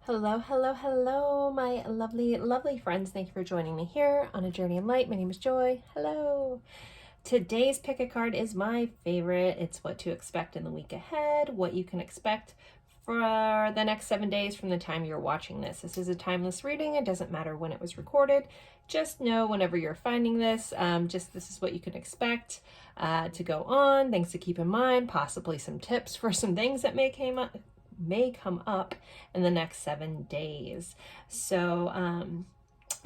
Hello, hello, hello, my lovely, lovely friends. Thank you for joining me here on A Journey in Light. My name is Joy. Hello. Today's pick a card is my favorite. It's what to expect in the week ahead, what you can expect for the next 7 days from the time you're watching this. This is a timeless reading. It doesn't matter when it was recorded. Just know whenever you're finding this, this is what you can expect to go on, things to keep in mind, possibly some tips for some things that may come up in the next 7 days. So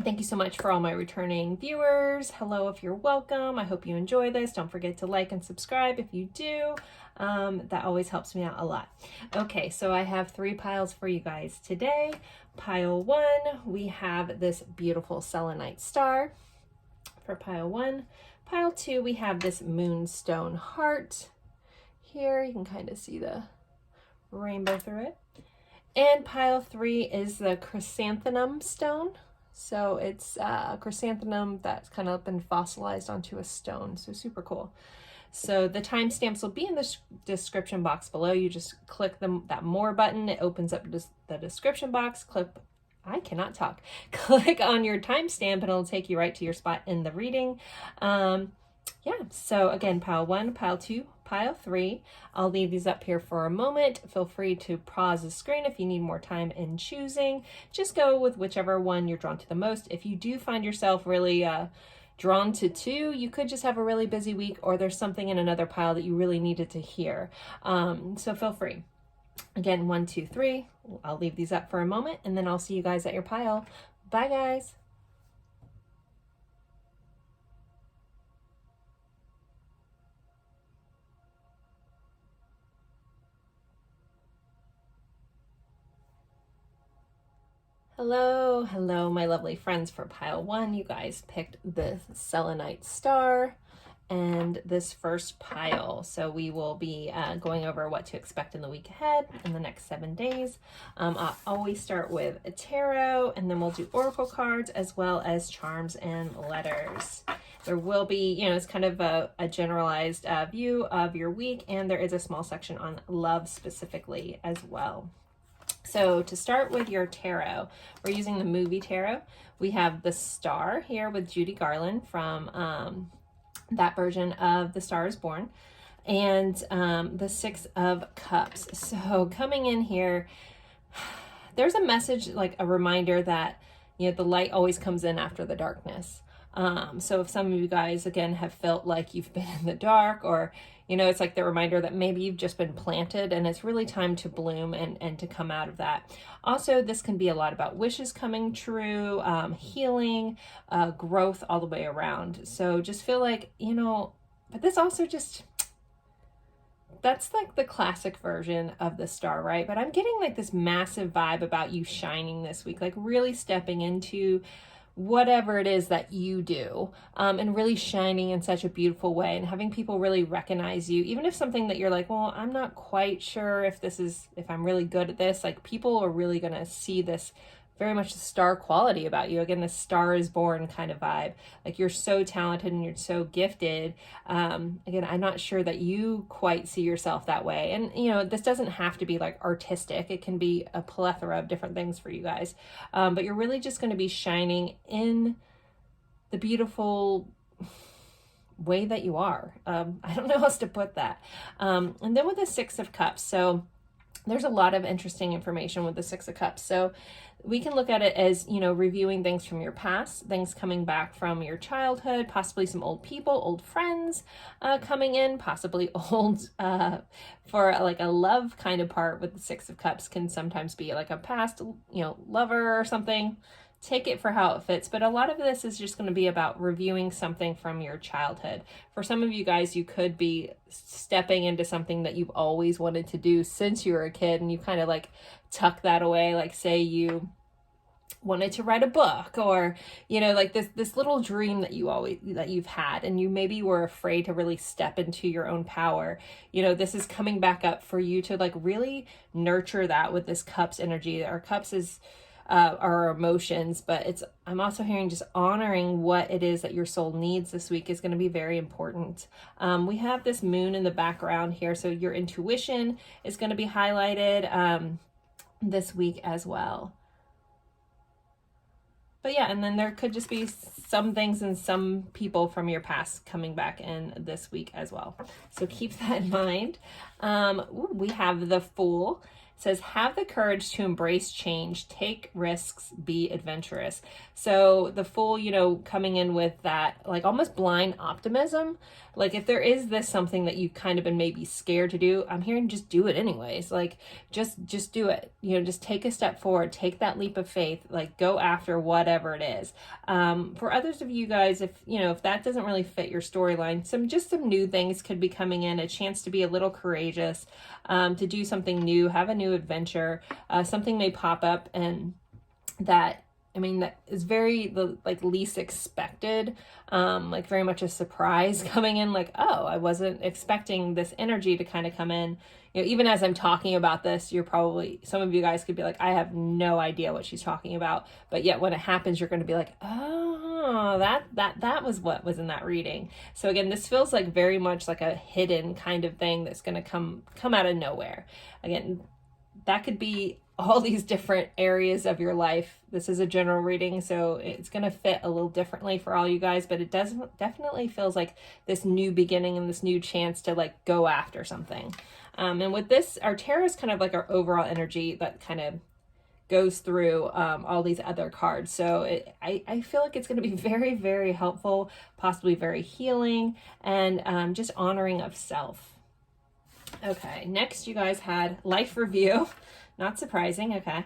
thank you so much for all my returning viewers. Hello, if you're welcome. I hope you enjoy this. Don't forget to like and subscribe if you do. That always helps me out a lot. Okay, so I have 3 piles for you guys today. Pile 1, we have this beautiful selenite star for pile 1. Pile 2, we have this moonstone heart. Here you can kind of see the rainbow through it. And pile 3 is the chrysanthemum stone. So it's a chrysanthemum that's kind of been fossilized onto a stone. So super cool. So the timestamps will be in the description box below. You just click that more button. It opens up the description box. I cannot talk. Click on your timestamp and it'll take you right to your spot in the reading. Yeah, so again, pile 1, pile 2, pile 3. I'll leave these up here for a moment. Feel free to pause the screen if you need more time in choosing. Just go with whichever one you're drawn to the most. If you do find yourself really drawn to 2, you could just have a really busy week, or there's something in another pile that you really needed to hear. So feel free. Again, 1, 2, 3. I'll leave these up for a moment, and then I'll see you guys at your pile. Bye, guys. Hello, hello, my lovely friends. For pile 1, you guys picked the selenite star and this first pile. So we will be going over what to expect in the week ahead in the next 7 days. I'll always start with a tarot, and then we'll do oracle cards as well as charms and letters. There will be, it's kind of a generalized view of your week, and there is a small section on love specifically as well. So to start with your tarot, we're using the movie tarot. We have the Star here with Judy Garland from that version of The Star is Born, and the 6 of Cups. So coming in here, there's a message, like a reminder that, the light always comes in after the darkness. So if some of you guys, again, have felt like you've been in the dark, or, it's like the reminder that maybe you've just been planted and it's really time to bloom and to come out of that. Also, this can be a lot about wishes coming true, healing, growth all the way around. So just feel like, but this also that's like the classic version of the star, right? But I'm getting like this massive vibe about you shining this week, like really stepping into whatever it is that you do, and really shining in such a beautiful way, and having people really recognize you, even if something that you're like, well, I'm not quite sure if I'm really good at this. Like, people are really gonna see this very much the star quality about you. Again, the Star is Born kind of vibe. Like, you're so talented and you're so gifted. Again, I'm not sure that you quite see yourself that way. And, this doesn't have to be like artistic. It can be a plethora of different things for you guys. But you're really just going to be shining in the beautiful way that you are. I don't know how else to put that. And then with the 6 of Cups. So there's a lot of interesting information with the 6 of Cups. So we can look at it as, reviewing things from your past, things coming back from your childhood, possibly some old people, old friends coming in, possibly old for like a love kind of part with the 6 of Cups can sometimes be like a past, lover or something. Take it for how it fits, but a lot of this is just going to be about reviewing something from your childhood. For some of you guys, you could be stepping into something that you've always wanted to do since you were a kid, and you kind of like tuck that away. Like, say you wanted to write a book, or like this little dream that you've had, and you maybe were afraid to really step into your own power. This is coming back up for you to like really nurture that with this Cups energy. Our Cups is our emotions, but I'm also hearing just honoring what it is that your soul needs this week is going to be very important. We have this moon in the background here, so your intuition is going to be highlighted. this week as well. But yeah, and then there could just be some things and some people from your past coming back in this week as well. So keep that in mind. We have the Fool. It says, have the courage to embrace change, take risks, be adventurous. So the Fool, you know, coming in with that like almost blind optimism. Like if there is this something that you've kind of been maybe scared to do, I'm hearing just do it anyways. Like just do it. You know, just take a step forward, take that leap of faith, like go after whatever it is. For others of you guys, if you know, if that doesn't really fit your storyline, some new things could be coming in, a chance to be a little courageous, to do something new, have a new adventure. Something may pop up and that, I mean, that is very least expected, like very much a surprise coming in, like, oh, I wasn't expecting this energy to kind of come in. You know, even as I'm talking about this, you're probably, some of you guys could be like, I have no idea what she's talking about. But yet when it happens, you're going to be like, oh, that was what was in that reading. So again, this feels like very much like a hidden kind of thing that's going to come out of nowhere. Again, that could be all these different areas of your life. This is a general reading, so it's going to fit a little differently for all you guys, but it definitely feels like this new beginning and this new chance to like go after something. And with this, our tarot is kind of like our overall energy that kind of goes through all these other cards. So I feel like it's going to be very, very helpful, possibly very healing, and just honoring of self. Okay, next you guys had life review. Not surprising, okay.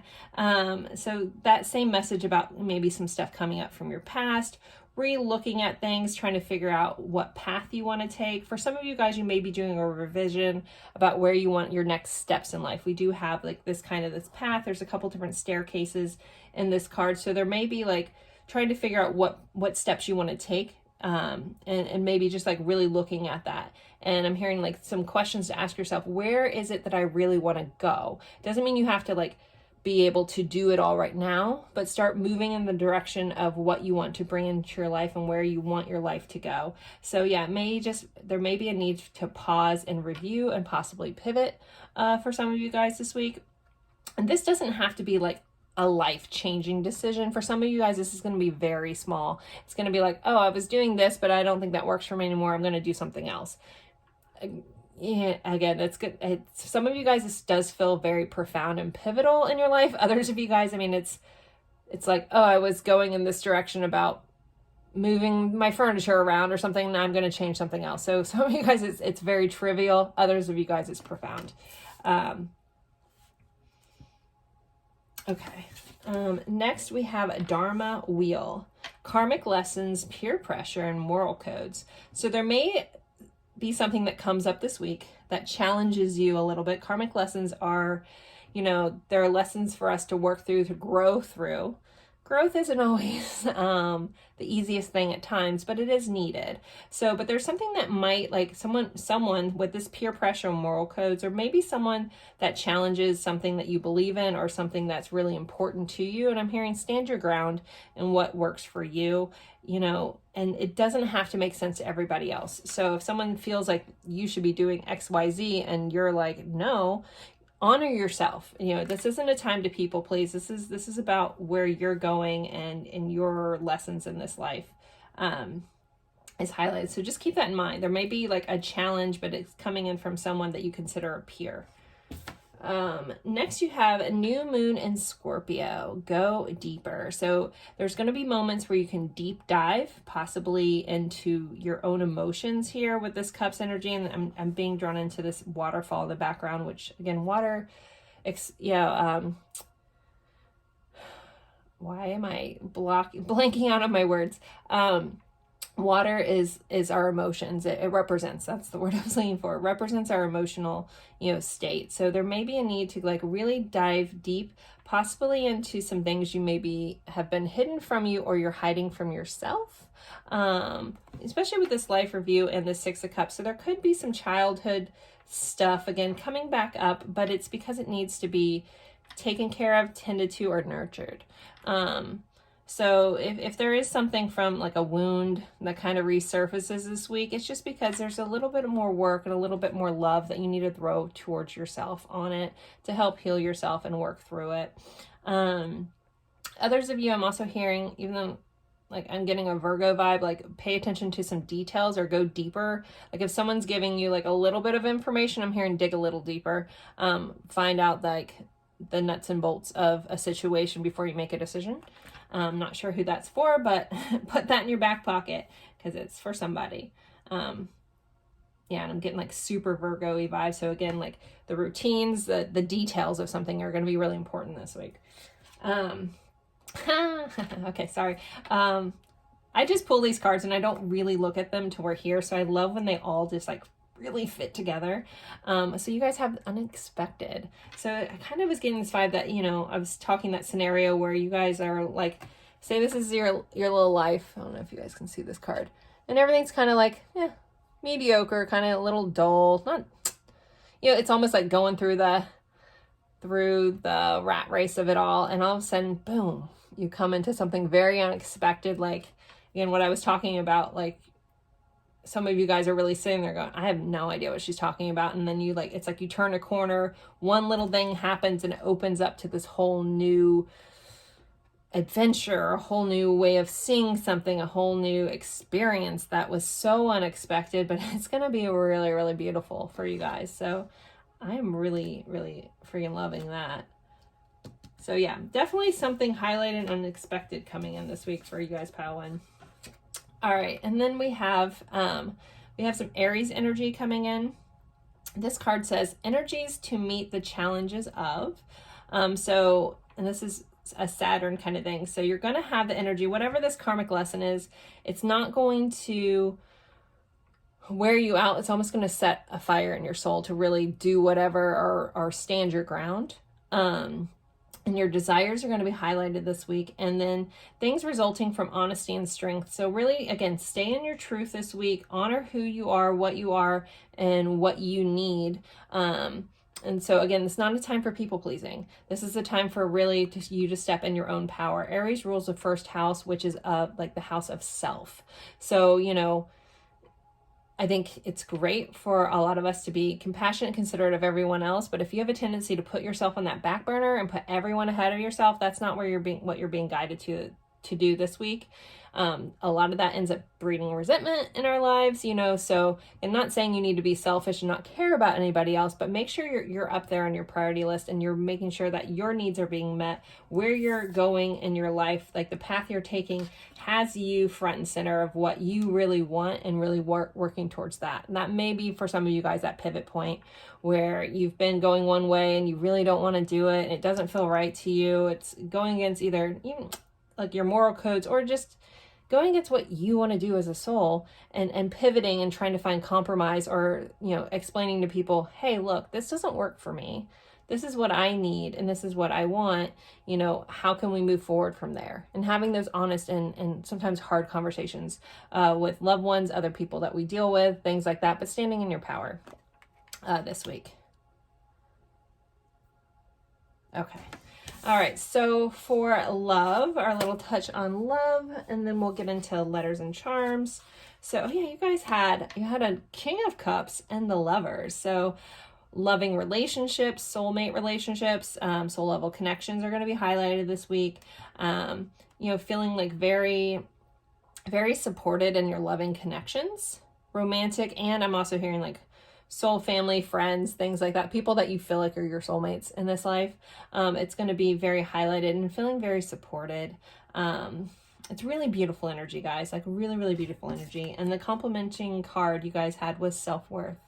So that same message about maybe some stuff coming up from your past, re-looking at things, trying to figure out what path you want to take. For some of you guys, you may be doing a revision about where you want your next steps in life. We do have like this path. There's a couple different staircases in this card. So there may be like trying to figure out what steps you want to take. And maybe just like really looking at that. And I'm hearing like some questions to ask yourself, where is it that I really want to go? Doesn't mean you have to like be able to do it all right now, but start moving in the direction of what you want to bring into your life and where you want your life to go. So yeah, there may be a need to pause and review and possibly pivot for some of you guys this week. And this doesn't have to be like a life-changing decision. For some of you guys, this is going to be very small. It's going to be like, oh, I was doing this, but I don't think that works for me anymore. I'm going to do something else. Yeah, again, it's good. Some of you guys, this does feel very profound and pivotal in your life. Others of you guys, I mean, it's like, oh, I was going in this direction about moving my furniture around or something, and I'm going to change something else. So some of you guys, it's very trivial. Others of you guys, it's profound. Okay. Next we have a Dharma Wheel, karmic lessons, peer pressure, and moral codes. So there may be something that comes up this week that challenges you a little bit. Karmic lessons are, you know, there are lessons for us to work through, to grow through. Growth isn't always the easiest thing at times, but it is needed. So, but there's something that might, like someone with this peer pressure and moral codes, or maybe someone that challenges something that you believe in or something that's really important to you. And I'm hearing stand your ground in what works for you, you know, and it doesn't have to make sense to everybody else. So if someone feels like you should be doing X, Y, Z, and you're like, no, honor yourself. You know, this isn't a time to people please. This is about where you're going and your lessons in this life is highlighted. So just keep that in mind. There may be like a challenge, but it's coming in from someone that you consider a peer. Next you have a new moon in Scorpio. Go deeper. So there's going to be moments where you can deep dive possibly into your own emotions here with this Cups energy. And I'm being drawn into this waterfall in the background, which again, water, why am I blanking out on my words? Water is our emotions. It represents, that's the word I was looking for. It represents our emotional, state. So there may be a need to like really dive deep, possibly into some things you maybe have been hidden from you or you're hiding from yourself. Especially with this life review and the Six of Cups. So there could be some childhood stuff again coming back up, but it's because it needs to be taken care of, tended to, or nurtured. So if there is something from like a wound that kind of resurfaces this week, it's just because there's a little bit more work and a little bit more love that you need to throw towards yourself on it to help heal yourself and work through it. Others of you, I'm also hearing, even though like I'm getting a Virgo vibe, like pay attention to some details or go deeper. Like if someone's giving you like a little bit of information, I'm hearing dig a little deeper. Find out like the nuts and bolts of a situation before you make a decision. I'm not sure who that's for, but put that in your back pocket because it's for somebody. Yeah, and I'm getting like super Virgo-y vibes. So again, like the routines, the details of something are going to be really important this week. Okay, sorry. I just pull these cards and I don't really look at them till we're here. So I love when they all just like really fit together. So you guys have unexpected. So I kind of was getting this vibe that, you know, I was talking that scenario where you guys are like, say this is your little life. I don't know if you guys can see this card. And everything's kind of like, mediocre, kind of a little dull. Not, you know, it's almost like going through the rat race of it all. And all of a sudden, boom, you come into something very unexpected. Like, again, what I was talking about, like, some of you guys are really sitting there going, I have no idea what she's talking about. And then you like, it's like you turn a corner, one little thing happens and it opens up to this whole new adventure, a whole new way of seeing something, a whole new experience that was so unexpected, but it's going to be really, really beautiful for you guys. So I am really, really freaking loving that. So yeah, definitely something highlighted and unexpected coming in this week for you guys, pile one. All right, and then we have some Aries energy coming in. This card says energies to meet the challenges of. And this is a Saturn kind of thing. So you're going to have the energy, whatever this karmic lesson is, it's not going to wear you out. It's almost going to set a fire in your soul to really do whatever or stand your ground. And your desires are going to be highlighted this week. And then things resulting from honesty and strength. So really, again, stay in your truth this week. Honor who you are, and what you need. And so again, it's not a time for people pleasing. This is a time for really you to step in your own power. Aries rules the first house, which is like the house of self. So, you know, I think it's great for a lot of us to be compassionate and considerate of everyone else. But if you have a tendency to put yourself on that back burner and put everyone ahead of yourself, that's not where what you're being guided to do this week. A lot of that ends up breeding resentment in our lives, you know, so I'm not saying you need to be selfish and not care about anybody else, but make sure you're up there on your priority list and you're making sure that your needs are being met, where you're going in your life, like the path you're taking has you front and center of what you really want and really working towards that. And that may be for some of you guys that pivot point where you've been going one way and you really don't want to do it and it doesn't feel right to you. It's going against either even like your moral codes or just going against what you want to do as a soul and pivoting and trying to find compromise or, you know, explaining to people, hey, look, this doesn't work for me. This is what I need and this is what I want. You know, how can we move forward from there? And having those honest and sometimes hard conversations with loved ones, other people that we deal with, things like that, but standing in your power this week. Okay. All right, so for love, our little touch on love, and then we'll get into letters and charms. So yeah, you guys had a King of Cups and the Lovers. So loving relationships, soulmate relationships, soul level connections are going to be highlighted this week. You know, feeling like very, very supported in your loving connections, romantic, and I'm also hearing like soul family, friends, things like that, people that you feel like are your soulmates in this life. It's going to be very highlighted and feeling very supported. It's really beautiful energy, guys, like really, really beautiful energy. And the complementing card you guys had was self-worth.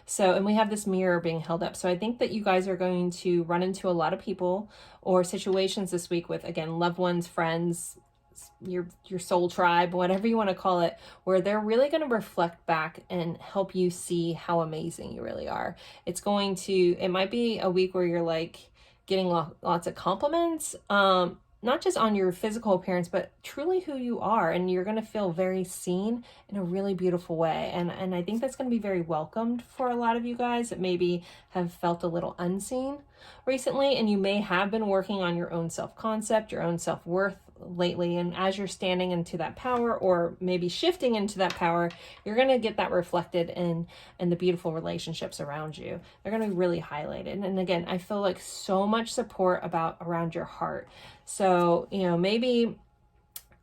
So, and we have this mirror being held up. So I think that you guys are going to run into a lot of people or situations this week with, again, loved ones, friends, your soul tribe, whatever you want to call it, where they're really going to reflect back and help you see how amazing you really are. It might be a week where you're like getting lots of compliments, not just on your physical appearance, but truly who you are. And you're going to feel very seen in a really beautiful way. And I think that's going to be very welcomed for a lot of you guys that maybe have felt a little unseen recently. And you may have been working on your own self-concept, your own self-worth, lately. And as you're standing into that power, or maybe shifting into that power, you're going to get that reflected in the beautiful relationships around you. They're going to be really highlighted. And again, I feel like so much support around your heart. So, you know, maybe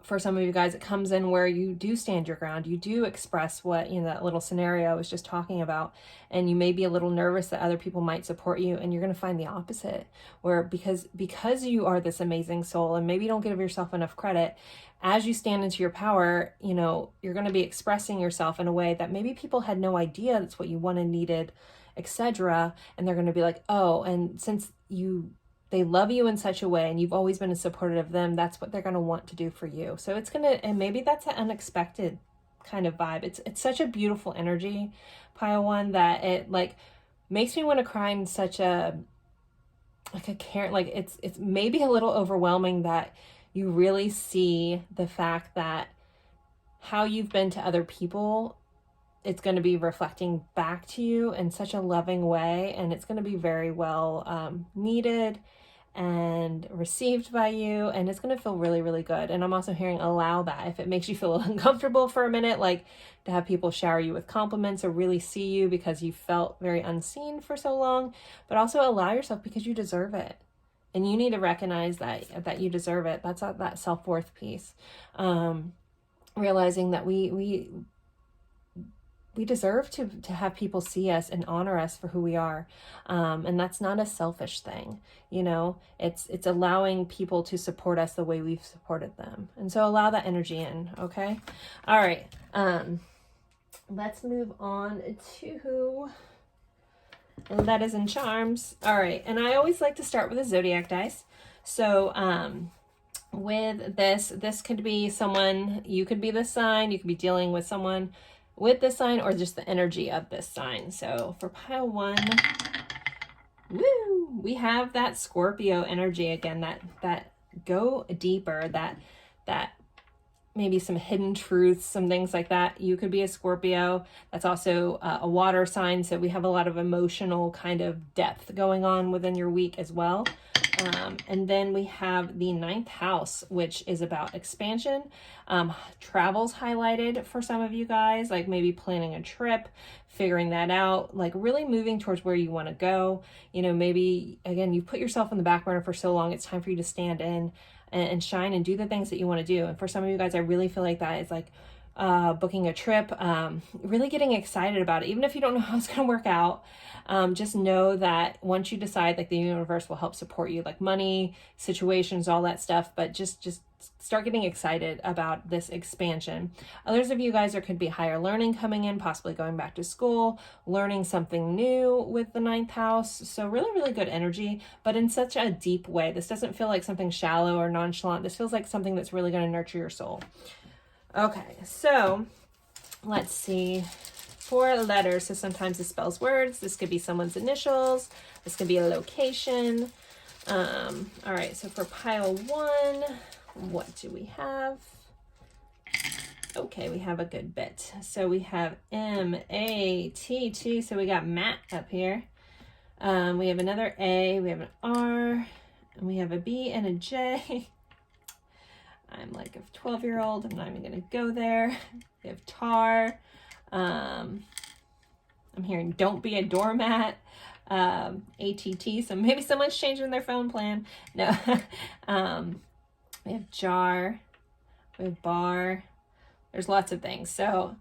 for some of you guys, it comes in where you do stand your ground. You do express what, you know, that little scenario I was just talking about. And you may be a little nervous that other people might support you. And you're going to find the opposite, where because you are this amazing soul, and maybe you don't give yourself enough credit, as you stand into your power, you know, you're going to be expressing yourself in a way that maybe people had no idea that's what you wanted, needed, etc. And they're going to be like, oh, and since they love you in such a way and you've always been supportive of them, that's what they're going to want to do for you. So it's going to, and maybe that's an unexpected kind of vibe. It's such a beautiful energy, Pile 1, that it like makes me want to cry in such a care, like it's maybe a little overwhelming that you really see the fact that how you've been to other people, it's going to be reflecting back to you in such a loving way. And it's going to be very well needed and received by you. And it's going to feel really, really good. And I'm also hearing allow that. If it makes you feel uncomfortable for a minute, like to have people shower you with compliments or really see you because you felt very unseen for so long, but also allow yourself because you deserve it. And you need to recognize that you deserve it. That's that self-worth piece. Realizing that we deserve to have people see us and honor us for who we are. And that's not a selfish thing. You know, it's allowing people to support us the way we've supported them. And so allow that energy in. Okay. All right. Let's move on to letters and charms. All right. And I always like to start with a zodiac dice. So, with this could be someone, you could be the sign, you could be dealing with someone with this sign or just the energy of this sign. So for Pile 1, woo, we have that Scorpio energy again, that go deeper, that maybe some hidden truths, some things like that. You could be a Scorpio. That's also a water sign. So we have a lot of emotional kind of depth going on within your week as well. And then we have the 9th house, which is about expansion. Travels highlighted for some of you guys, like maybe planning a trip, figuring that out, like really moving towards where you want to go. You know, maybe, again, you put yourself in the back burner for so long, it's time for you to stand in and shine and do the things that you want to do. And for some of you guys, I really feel like that is like booking a trip, really getting excited about it. Even if you don't know how it's going to work out, just know that once you decide, like the universe will help support you, like money, situations, all that stuff, but just start getting excited about this expansion. Others of you guys, there could be higher learning coming in, possibly going back to school, learning something new with the 9th house. So really, really good energy, but in such a deep way. This doesn't feel like something shallow or nonchalant. This feels like something that's really going to nurture your soul. Okay, so let's see. 4 letters, so sometimes it spells words. This could be someone's initials. This could be a location. All right, so for Pile 1, what do we have? Okay, we have a good bit. So we have M-A-T-T, so we got Matt up here. We have another A, we have an R, and we have a B and a J. I'm like a 12-year-old. I'm not even going to go there. We have tar. I'm hearing don't be a doormat. ATT. So maybe someone's changing their phone plan. No. We have jar. We have bar. There's lots of things. So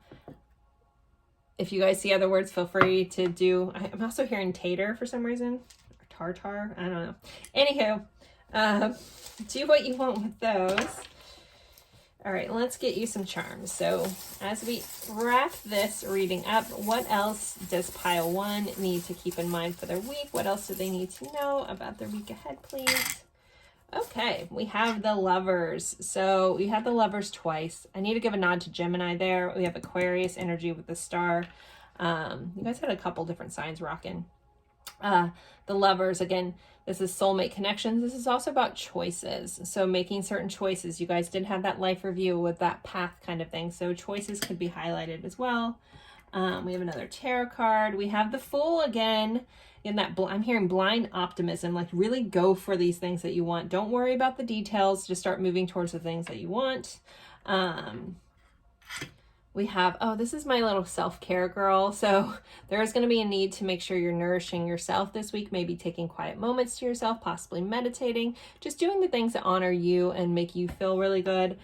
if you guys see other words, feel free to do. I'm also hearing tater for some reason. Or tartar. I don't know. Anywho, do what you want with those. All right, let's get you some charms. So as we wrap this reading up, what else does Pile 1 need to keep in mind for their week? What else do they need to know about their week ahead, please? Okay, we have the Lovers. So we have the Lovers twice. I need to give a nod to Gemini there. We have Aquarius energy with the star. You guys had a couple different signs rocking. The Lovers, again, this is soulmate connections. This is also about choices. So making certain choices. You guys did have that life review with that path kind of thing. So choices could be highlighted as well. We have another tarot card. We have the Fool again. in that, I'm hearing blind optimism, like really go for these things that you want. Don't worry about the details. Just start moving towards the things that you want. We have, oh, this is my little self-care girl. So there is going to be a need to make sure you're nourishing yourself this week, maybe taking quiet moments to yourself, possibly meditating, just doing the things that honor you and make you feel really good.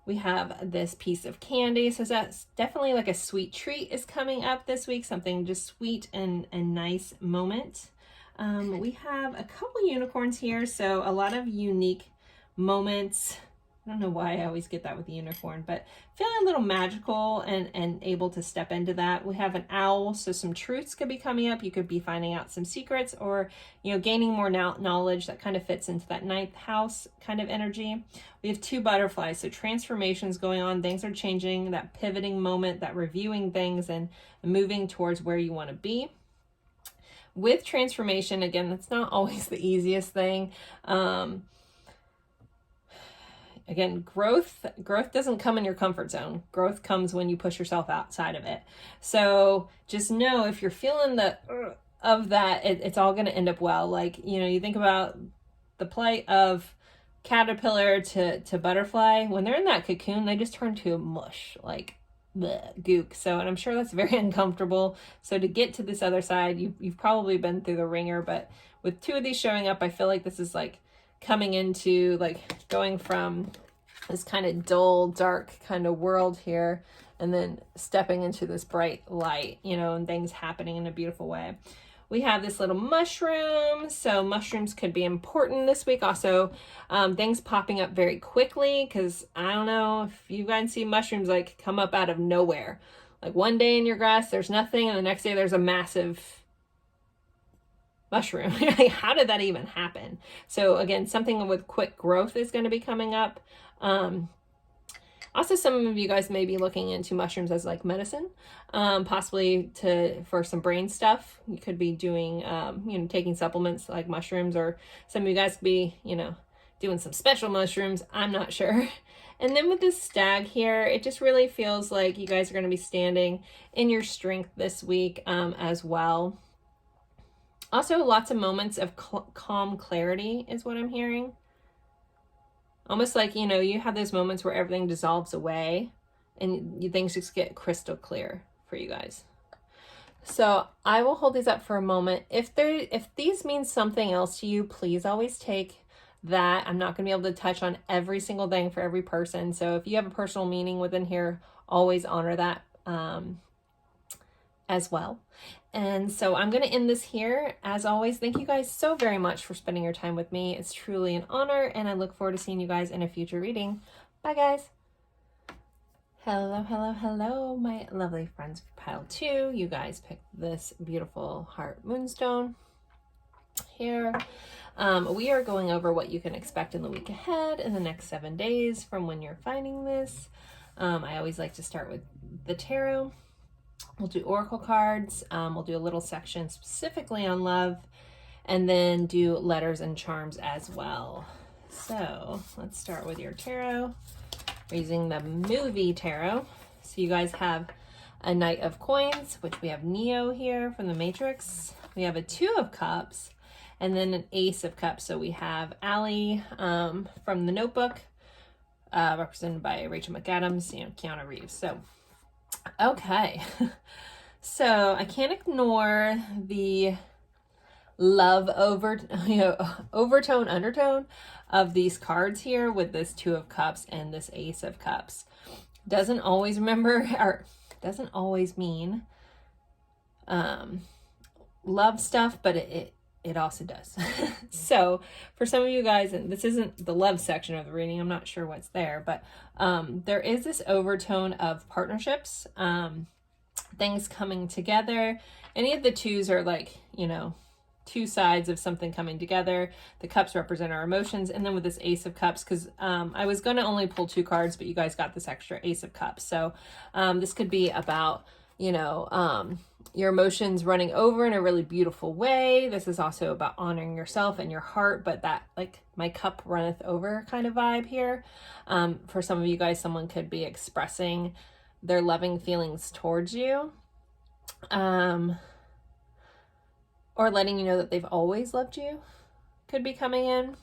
We have this piece of candy. So that's definitely like a sweet treat is coming up this week, something just sweet and nice moment. We have a couple unicorns here. So a lot of unique moments. I don't know why I always get that with the unicorn, but feeling a little magical and able to step into that. We have an owl, so some truths could be coming up. You could be finding out some secrets or, gaining more knowledge that kind of fits into that ninth house kind of energy. We have two butterflies, so transformations going on. Things are changing, that pivoting moment, that reviewing things and moving towards where you want to be. With transformation, again, that's not always the easiest thing. Again, growth doesn't come in your comfort zone. Growth comes when you push yourself outside of it. So just know if you're feeling of that, it's all going to end up well. Like, you think about the plight of caterpillar to butterfly. When they're in that cocoon, they just turn to a mush, like bleh, gook. So, and I'm sure that's very uncomfortable. So to get to this other side, you've probably been through the ringer, but with two of these showing up, I feel like this is like coming into like going from this kind of dull, dark kind of world here and then stepping into this bright light, and things happening in a beautiful way. We have this little mushroom. So mushrooms could be important this week. Also, things popping up very quickly because I don't know if you guys see mushrooms like come up out of nowhere. Like one day in your grass, there's nothing, and the next day there's a massive mushroom. How did that even happen? So again, something with quick growth is going to be coming up. Also, some of you guys may be looking into mushrooms as like medicine, possibly for some brain stuff. You could be doing, taking supplements like mushrooms, or some of you guys could be, doing some special mushrooms. I'm not sure. And then with this stag here, it just really feels like you guys are going to be standing in your strength this week as well. Also, lots of moments of calm clarity is what I'm hearing. Almost like, you have those moments where everything dissolves away and things just get crystal clear for you guys. So I will hold these up for a moment. If these mean something else to you, please always take that. I'm not going to be able to touch on every single thing for every person. So if you have a personal meaning within here, always honor that as well. And so I'm going to end this here. As always, thank you guys so very much for spending your time with me. It's truly an honor, and I look forward to seeing you guys in a future reading. Bye, guys. Hello, my lovely friends for pile 2. You guys picked this beautiful heart moonstone here. We are going over what you can expect in the week ahead in the next 7 days from when you're finding this. I always like to start with the tarot. We'll do oracle cards. We'll do a little section specifically on love, and then do letters and charms as well. So let's start with your tarot. We're using the movie tarot. So you guys have a Knight of Coins, which we have Neo here from the Matrix. We have a Two of Cups, and then an Ace of Cups. So we have Allie from The Notebook, represented by Rachel McAdams, Keanu Reeves. So okay, so I can't ignore the love overtone, undertone of these cards here with this Two of Cups and this Ace of Cups. Doesn't always mean love stuff, but it also does. So for some of you guys, and this isn't the love section of the reading, I'm not sure what's there, but there is this overtone of partnerships, things coming together. Any of the twos are like, two sides of something coming together. The cups represent our emotions. And then with this Ace of Cups, because I was going to only pull 2 cards, but you guys got this extra Ace of Cups. So this could be about, your emotions running over in a really beautiful way. This is also about honoring yourself and your heart, but that like my cup runneth over kind of vibe here. For some of you guys, someone could be expressing their loving feelings towards you. or letting you know that they've always loved you could be coming in.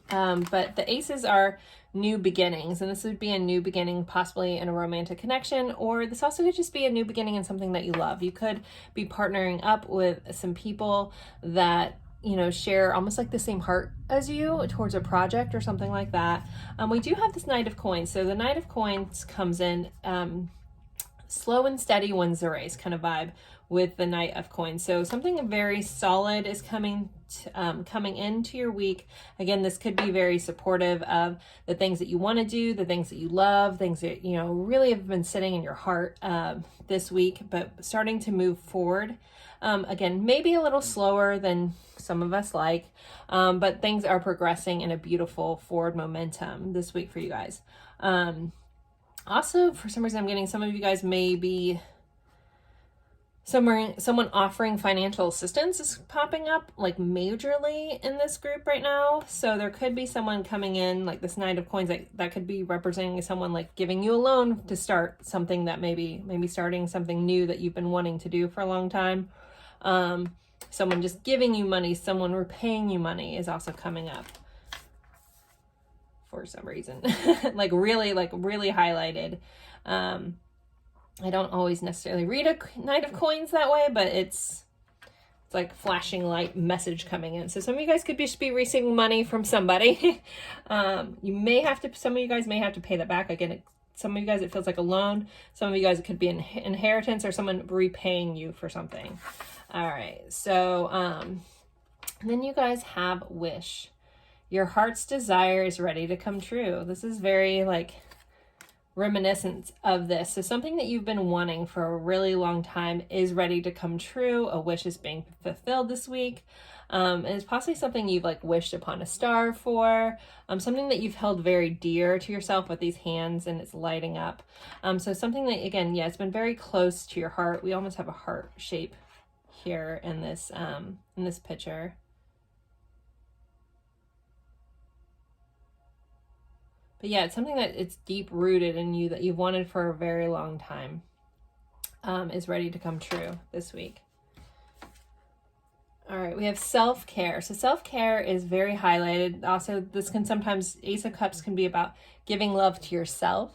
But the aces are new beginnings, and this would be a new beginning possibly in a romantic connection, or this also could just be a new beginning in something that you love. You could be partnering up with some people that, you know, share almost like the same heart as you towards a project or something like that. We do have this Knight of Coins. So the Knight of Coins comes in slow and steady wins the race kind of vibe with the Knight of Coins. So something very solid is coming into your week. Again, this could be very supportive of the things that you want to do, the things that you love, things that, you know, really have been sitting in your heart this week, but starting to move forward. Again, maybe a little slower than some of us like, but things are progressing in a beautiful forward momentum this week for you guys. Also, for some reason, I'm getting some of you guys may be someone offering financial assistance is popping up like majorly in this group right now. So there could be someone coming in like this Knight of Coins that could be representing someone like giving you a loan to start something that maybe starting something new that you've been wanting to do for a long time. Someone just giving you money, someone repaying you money is also coming up for some reason. like really highlighted. I don't always necessarily read a Knight of Coins that way, but it's like flashing light message coming in. So some of you guys could just be receiving money from somebody. You may have to, some of you guys may have to pay that back. Again, some of you guys, it feels like a loan. Some of you guys, it could be an inheritance or someone repaying you for something. All right. So, and then you guys have wish. Your heart's desire is ready to come true. This is very like reminiscent of this. So something that you've been wanting for a really long time is ready to come true. A wish is being fulfilled this week. And it's possibly something you've like wished upon a star for, something that you've held very dear to yourself with these hands, and it's lighting up. So something that, again, yeah, it's been very close to your heart. We almost have a heart shape here in this picture. But yeah, it's something that it's deep rooted in you that you've wanted for a very long time, is ready to come true this week. All right, we have self-care. So self-care is very highlighted. Also, this can sometimes, Ace of Cups can be about giving love to yourself,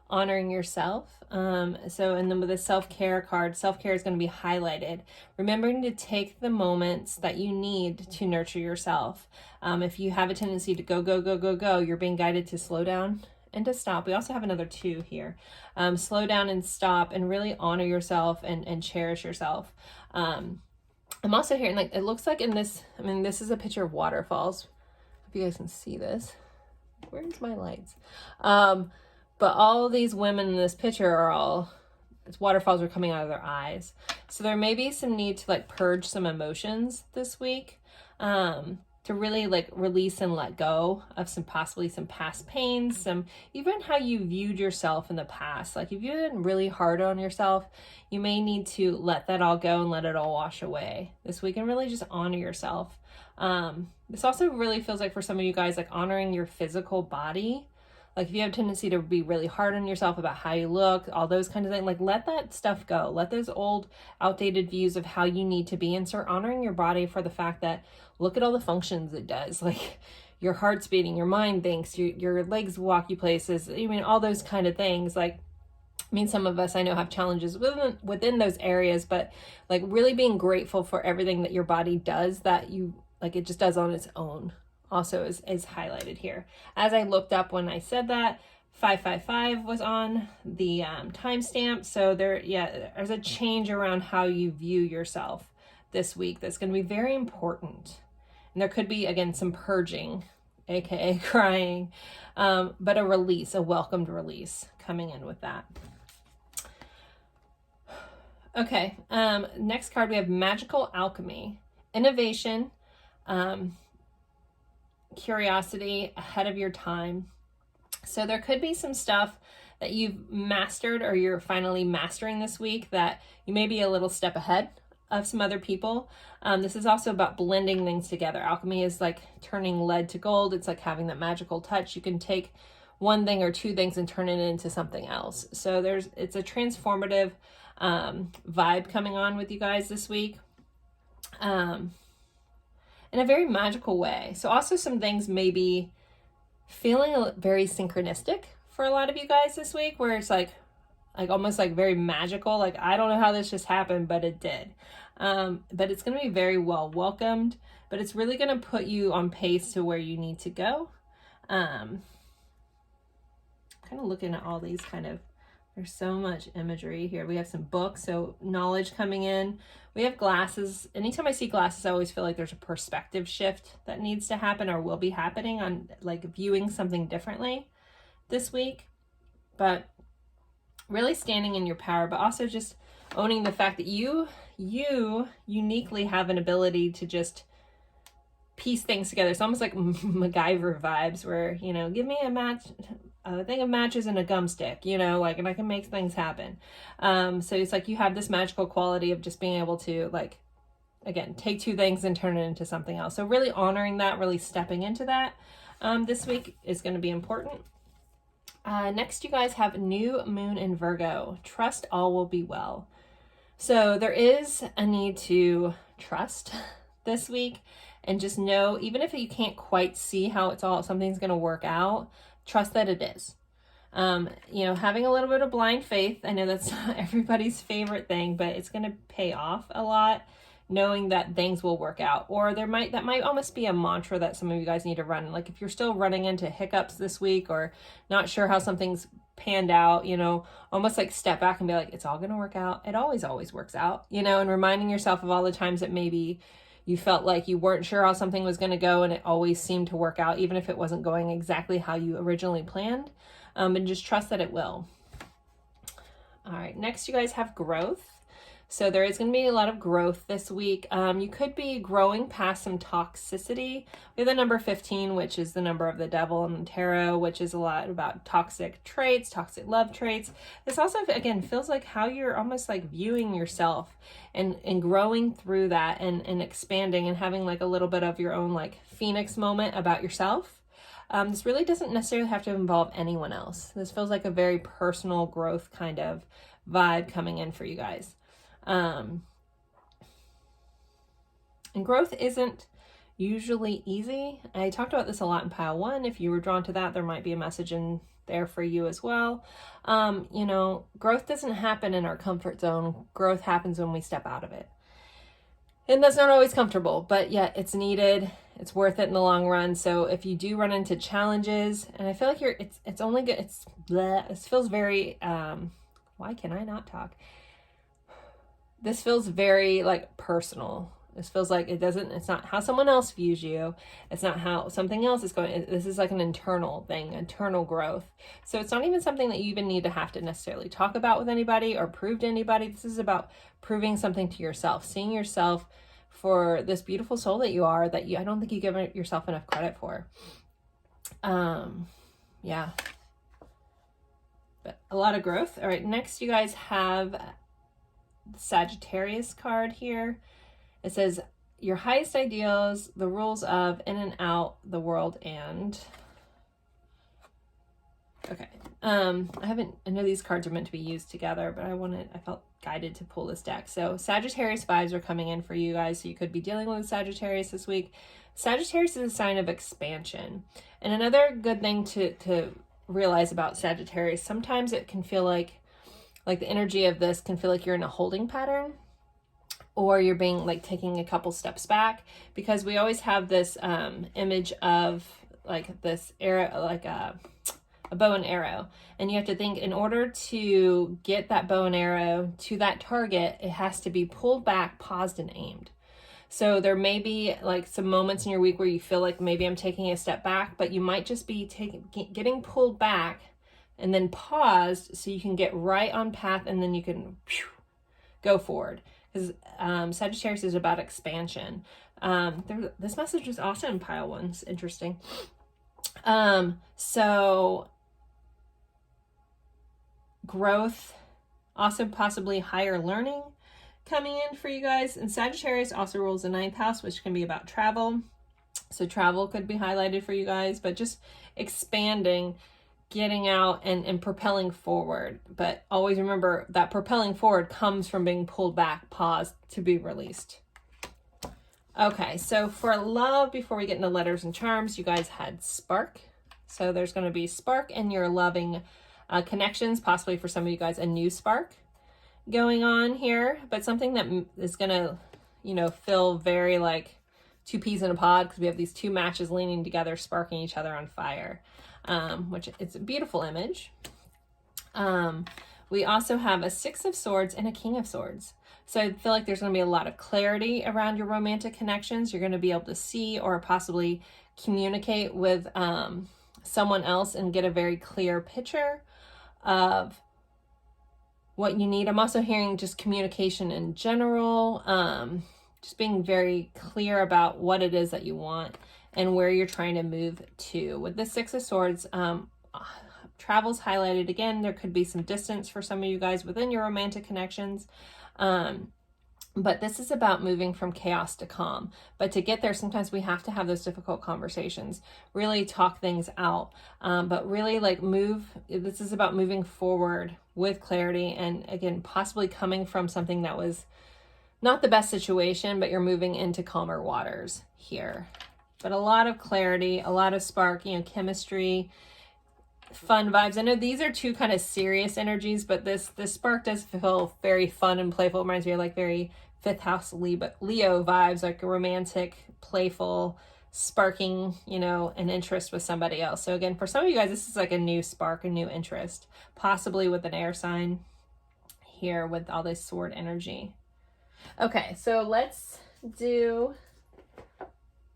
honoring yourself. And then with the self-care card, self-care is going to be highlighted. Remembering to take the moments that you need to nurture yourself. If you have a tendency to go, you're being guided to slow down and to stop. We also have another 2 here. Slow down and stop and really honor yourself and cherish yourself. I'm also hearing, like, it looks like in this, I mean, this is a picture of waterfalls. If you guys can see this. Where's my lights? But all these women in this picture are all, waterfalls are coming out of their eyes. So there may be some need to like purge some emotions this week, to really like release and let go of possibly some past pains, some even how you viewed yourself in the past. Like if you've been really hard on yourself, you may need to let that all go and let it all wash away this week and really just honor yourself. This also really feels like for some of you guys, like honoring your physical body. Like if you have a tendency to be really hard on yourself about how you look, all those kinds of things, like let that stuff go. Let those old outdated views of how you need to be and start honoring your body for the fact that look at all the functions it does. Like your heart's beating, your mind thinks, your legs walk you places. I mean, all those kind of things. Like, I mean, some of us I know have challenges within those areas, but like really being grateful for everything that your body does that you, like it just does on its own. Also is highlighted here. As I looked up when I said that, 555 was on the timestamp. So there's a change around how you view yourself this week that's going to be very important. And there could be, again, some purging, aka crying, but a release, a welcomed release coming in with that. Okay, next card we have Magical Alchemy, Innovation, curiosity, ahead of your time. So there could be some stuff that you've mastered or you're finally mastering this week that you may be a little step ahead of some other people. This is also about blending things together. Alchemy is like turning lead to gold. It's like having that magical touch. You can take one thing or two things and turn it into something else. So it's a transformative vibe coming on with you guys this week. in a very magical way. So also some things maybe feeling very synchronistic for a lot of you guys this week, where it's like almost like very magical. Like, I don't know how this just happened, but it did. But it's going to be very well welcomed, but it's really going to put you on pace to where you need to go. Kind of looking at all these there's so much imagery here. We have some books, so knowledge coming in. We have glasses. Anytime I see glasses, I always feel like there's a perspective shift that needs to happen or will be happening on like viewing something differently this week. But really standing in your power, but also just owning the fact that you uniquely have an ability to just piece things together. It's almost like MacGyver vibes, where, you know, give me a thing of matches and a gum stick, you know, like, and I can make things happen. So it's like you have this magical quality of just being able to, like, again, take two things and turn it into something else. So really honoring that, really stepping into that this week is going to be important. Next, you guys have new moon in Virgo. Trust all will be well. So there is a need to trust this week, and just know, even if you can't quite see how something's going to work out, trust that it is. You know, having a little bit of blind faith. I know that's not everybody's favorite thing, but it's going to pay off a lot, knowing that things will work out. Or that might almost be a mantra that some of you guys need to run. Like, if you're still running into hiccups this week or not sure how something's panned out, you know, almost like step back and be like, it's all going to work out. It always works out, you know, and reminding yourself of all the times that maybe you felt like you weren't sure how something was going to go, and it always seemed to work out, even if it wasn't going exactly how you originally planned. And just trust that it will. All right, next you guys have growth. So there is going to be a lot of growth this week. You could be growing past some toxicity. We have the number 15, which is the number of the devil in the tarot, which is a lot about toxic traits, toxic love traits. This also, again, feels like how you're almost like viewing yourself and growing through that and expanding and having like a little bit of your own like phoenix moment about yourself. This really doesn't necessarily have to involve anyone else. This feels like a very personal growth kind of vibe coming in for you guys. And growth isn't usually easy. I talked about this a lot in pile 1. If you were drawn to that, there might be a message in there for you as well. You know, growth doesn't happen in our comfort zone. Growth happens when we step out of it. And that's not always comfortable, but yet it's needed. It's worth it in the long run. So if you do run into challenges, and I feel like it's only good. It feels very, why can I not talk? This feels very like personal. This feels like it's not how someone else views you. It's not how something else is going. This is like an internal thing, internal growth. So it's not even something that you even need to have to necessarily talk about with anybody or prove to anybody. This is about proving something to yourself, seeing yourself for this beautiful soul that you are, that I don't think you give yourself enough credit for. Yeah. But a lot of growth. All right, next you guys have the Sagittarius card here. It says your highest ideals, the rules of in and out the world, and okay. I know these cards are meant to be used together, but I felt guided to pull this deck. So Sagittarius vibes are coming in for you guys. So you could be dealing with Sagittarius this week. Sagittarius is a sign of expansion. And another good thing to realize about Sagittarius, sometimes it can feel like the energy of this can feel like you're in a holding pattern, or you're being like taking a couple steps back, because we always have this image of like this arrow, like a bow and arrow. And you have to think, in order to get that bow and arrow to that target, it has to be pulled back, paused, and aimed. So there may be like some moments in your week where you feel like maybe I'm taking a step back, but you might just be getting pulled back and then paused so you can get right on path, and then you can go forward. Because Sagittarius is about expansion. This message was also in pile 1. It's interesting. So growth, also possibly higher learning coming in for you guys. And Sagittarius also rules the 9th house, which can be about travel. So travel could be highlighted for you guys, but just expanding, getting out and propelling forward. But always remember that propelling forward comes from being pulled back, paused, to be released. Okay, so for love, before we get into letters and charms, you guys had spark. So there's going to be spark in your loving connections, possibly for some of you guys, a new spark going on here, but something that is going to, you know, feel very like two peas in a pod, because we have these two matches leaning together, sparking each other on fire, which it's a beautiful image. We also have a Six of Swords and a King of Swords. So I feel like there's going to be a lot of clarity around your romantic connections. You're going to be able to see or possibly communicate with someone else and get a very clear picture of what you need. I'm also hearing just communication in general, just being very clear about what it is that you want and where you're trying to move to. With the Six of Swords, travel's highlighted again. There could be some distance for some of you guys within your romantic connections. But this is about moving from chaos to calm. But to get there, sometimes we have to have those difficult conversations, really talk things out, but really like this is about moving forward with clarity. And again, possibly coming from something that was not the best situation, but you're moving into calmer waters here. But a lot of clarity, a lot of spark, you know, chemistry, fun vibes. I know these are two kind of serious energies, but this spark does feel very fun and playful. It reminds me of like very fifth house Leo vibes, like a romantic, playful, sparking, you know, an interest with somebody else. So again, for some of you guys, this is like a new spark, a new interest, possibly with an air sign here with all this sword energy. Okay, so let's do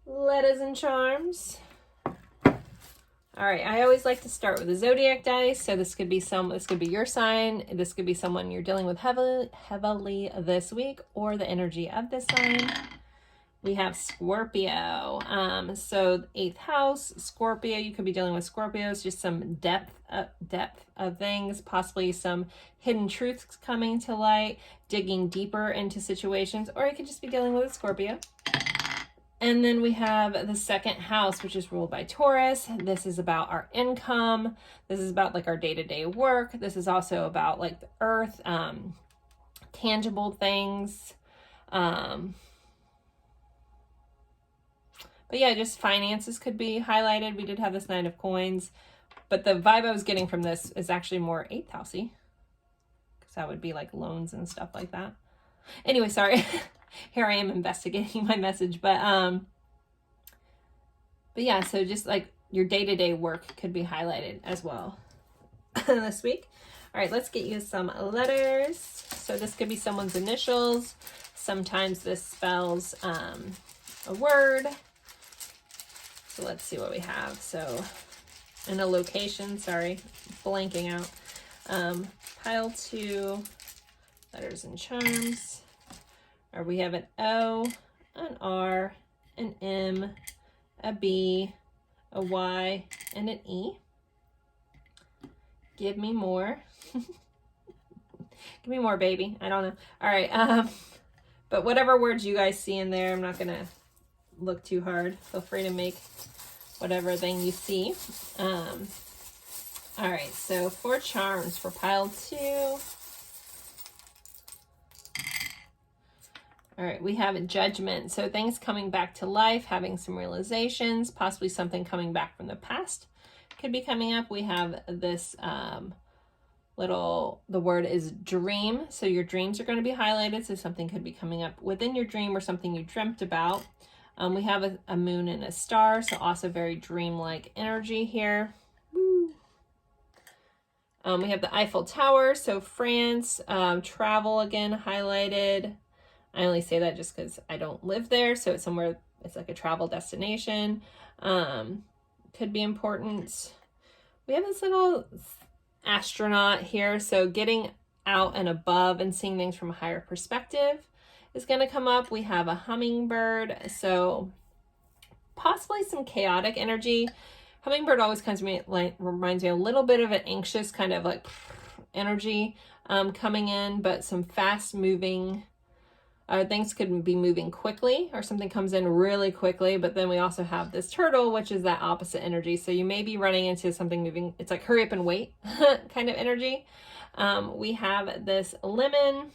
letters and charms. All right, I always like to start with the zodiac dice. So this could be your sign. This could be someone you're dealing with heavily this week, or the energy of this sign. We have Scorpio. So 8th house, Scorpio. You could be dealing with Scorpios, just some depth of things, possibly some hidden truths coming to light, digging deeper into situations, or you could just be dealing with a Scorpio. And then we have the 2nd house, which is ruled by Taurus. This is about our income. This is about like our day-to-day work. This is also about like the earth, tangible things. But yeah, just finances could be highlighted. We did have this 9 of coins, but the vibe I was getting from this is actually more 8th housey, because that would be like loans and stuff like that. Anyway, sorry. Here I am investigating my message, but yeah, so just like your day-to-day work could be highlighted as well this week. All right, let's get you some letters. So this could be someone's initials. Sometimes this spells a word. So let's see what we have. So in a location, sorry, blanking out. Pile 2, letters and charms. Or we have an O, an R, an M, a B, a Y, and an E. Give me more. Give me more, baby. I don't know. All right. But whatever words you guys see in there, I'm not going to look too hard. Feel free to make whatever thing you see. All right. So 4 charms for pile 2. All right, we have a judgment. So things coming back to life, having some realizations, possibly something coming back from the past could be coming up. We have this the word is dream. So your dreams are going to be highlighted. So something could be coming up within your dream or something you dreamt about. We have a moon and a star. So also very dreamlike energy here. Woo. We have the Eiffel Tower. So France, travel again highlighted. I only say that just because I don't live there. So it's somewhere, it's like a travel destination. Could be important. We have this little astronaut here. So getting out and above and seeing things from a higher perspective is going to come up. We have a hummingbird. So possibly some chaotic energy. Hummingbird always kind of reminds me a little bit of an anxious kind of like energy coming in, but some fast moving things could be moving quickly, or something comes in really quickly. But then we also have this turtle, which is that opposite energy. So you may be running into something moving. It's like hurry up and wait kind of energy. We have this lemon.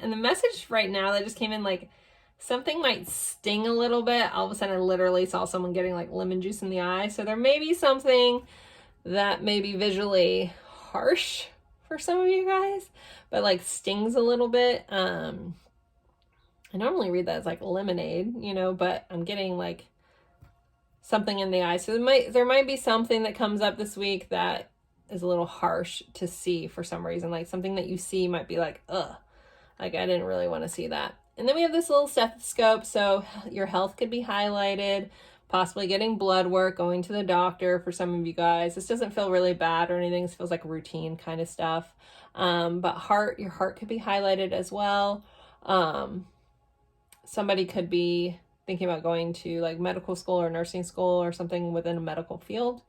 And the message right now that just came in, like, something might sting a little bit. All of a sudden, I literally saw someone getting like lemon juice in the eye. So there may be something that may be visually harsh for some of you guys, but like stings a little bit. I normally read that as like lemonade, you know, but I'm getting like something in the eye. So there might be something that comes up this week that is a little harsh to see for some reason. Like something that you see might be like, ugh, like I didn't really want to see that. And then we have this little stethoscope, so your health could be highlighted, possibly getting blood work, going to the doctor for some of you guys. This doesn't feel really bad or anything. This feels like routine kind of stuff. But your heart could be highlighted as well. Somebody could be thinking about going to like medical school or nursing school or something within a medical field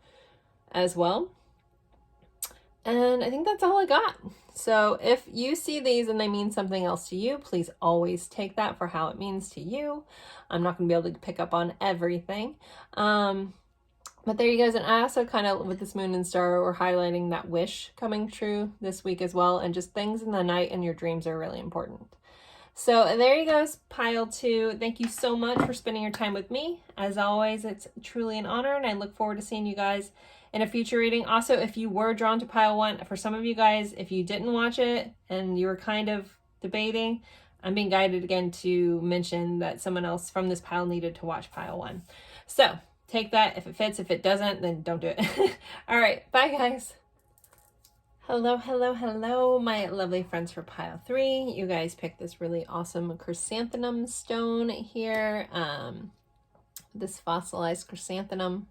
as well. And I think that's all I got. So if you see these and they mean something else to you, please always take that for how it means to you. I'm not going to be able to pick up on everything. But there you guys. And I also kind of, with this moon and star, we're highlighting that wish coming true this week as well. And just things in the night and your dreams are really important. So there you go, pile 2. Thank you so much for spending your time with me. As always, it's truly an honor, and I look forward to seeing you guys in a future reading. Also, if you were drawn to pile 1, for some of you guys, if you didn't watch it and you were kind of debating, I'm being guided again to mention that someone else from this pile needed to watch pile 1. So take that if it fits. If it doesn't, then don't do it. All right, bye guys. Hello, hello, hello, my lovely friends for pile 3. You guys picked this really awesome chrysanthemum stone here. This fossilized chrysanthemum.